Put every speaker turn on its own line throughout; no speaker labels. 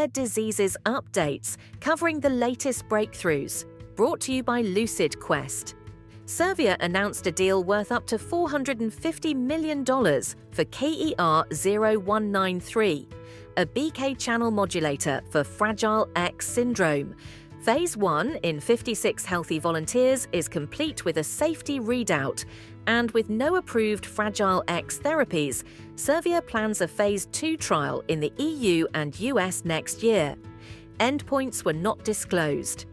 Rare Diseases Updates, covering the latest breakthroughs. Brought to you by Lucid Quest. Servier announced a deal worth up to $450 million for KER-0193, a BK channel modulator for Fragile X syndrome. Phase 1 in 56 healthy volunteers is complete with a safety readout, and with no approved Fragile X therapies, Servier plans a Phase 2 trial in the EU and US next year. Endpoints were not disclosed.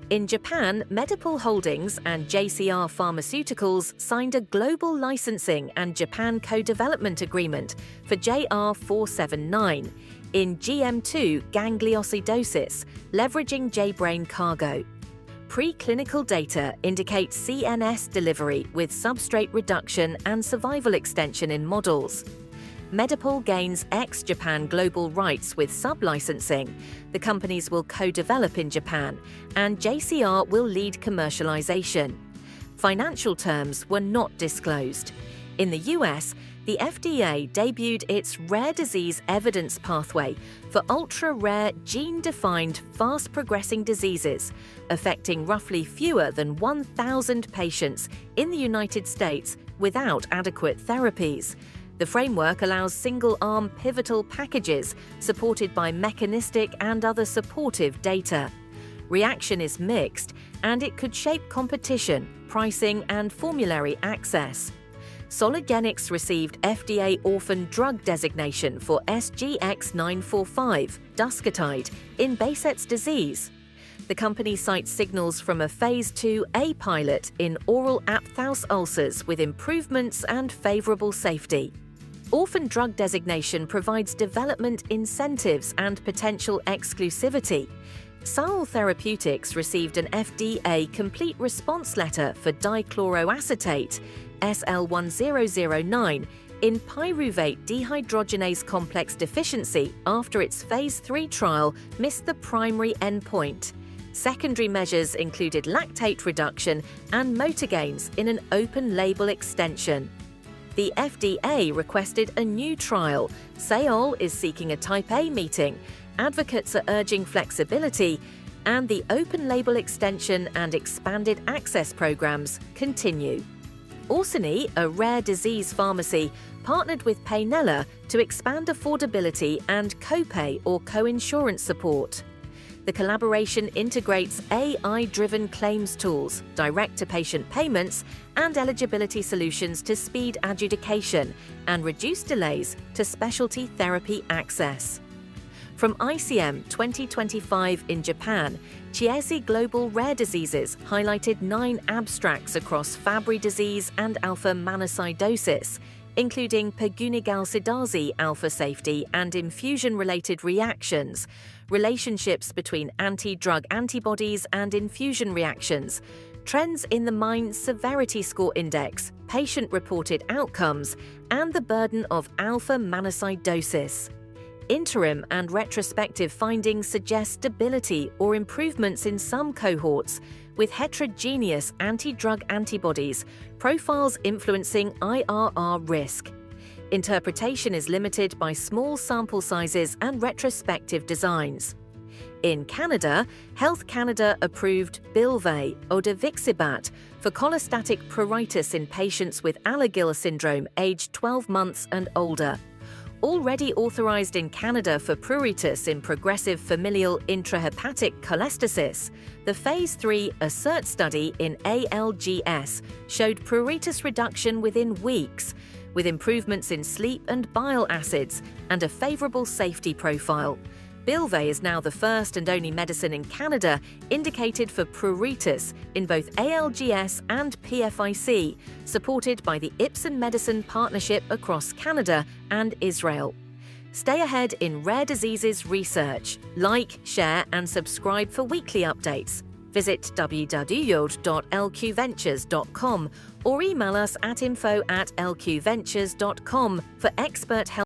In Japan, MEDIPAL Holdings and JCR Pharmaceuticals signed a global licensing and Japan co-development agreement for JR479 in GM2 gangliosidosis, leveraging J-brain cargo. Preclinical data indicates CNS delivery with substrate reduction and survival extension in models. MEDIPAL gains ex-Japan global rights with sub-licensing. The companies will co-develop in Japan, and JCR will lead commercialization. Financial terms were not disclosed. In the US, the FDA debuted its Rare Disease Evidence Pathway for ultra-rare, gene-defined, fast-progressing diseases, affecting roughly fewer than 1,000 patients in the United States without adequate therapies. The framework allows single-arm pivotal packages supported by mechanistic and other supportive data. Reaction is mixed, and it could shape competition, pricing, and formulary access. Soligenix received FDA Orphan Drug Designation for SGX-945, dusquetide, in Behçet's disease. The company cites signals from a Phase 2A pilot in oral aphthous ulcers with improvements and favorable safety. Orphan Drug Designation provides development incentives and potential exclusivity. Saol Therapeutics received an FDA Complete Response Letter for dichloroacetate, SL1009, in pyruvate dehydrogenase complex deficiency after its Phase 3 trial missed the primary endpoint. Secondary measures included lactate reduction and motor gains in an open-label extension. The FDA requested a new trial. Saol is seeking a Type A meeting. Advocates are urging flexibility, and the open-label extension and expanded access programs continue. Orsini, a rare disease pharmacy, partnered with Paynela to expand affordability and copay or co-insurance support. The collaboration integrates AI-driven claims tools, direct-to-patient payments, and eligibility solutions to speed adjudication and reduce delays to specialty therapy access. From ICIEM 2025 in Japan, Chiesi Global Rare Diseases highlighted 9 abstracts across Fabry disease and alpha-mannosidosis, including gangliosidosis alpha safety and infusion-related reactions, relationships between anti-drug antibodies and infusion reactions, trends in the MIND Severity Score Index, patient-reported outcomes, and the burden of alpha-mannosidosis. Interim and retrospective findings suggest stability or improvements in some cohorts, with heterogeneous anti-drug antibodies, profiles influencing IRR risk. Interpretation is limited by small sample sizes and retrospective designs. In Canada, Health Canada approved Bylvay odevixibat for cholestatic pruritus in patients with ALGS syndrome aged 12 months and older. Already authorized in Canada for pruritus in progressive familial intrahepatic cholestasis, the Phase 3 ASSERT study in ALGS showed pruritus reduction within weeks, with improvements in sleep and bile acids and a favorable safety profile. Bylvay is now the first and only medicine in Canada indicated for pruritus in both ALGS and PFIC, supported by the Ipsen Medicine Partnership across Canada and Israel. Stay ahead in rare diseases research. Like, share, and subscribe for weekly updates. Visit www.lqventures.com or email us at info@lqventures.com for expert help.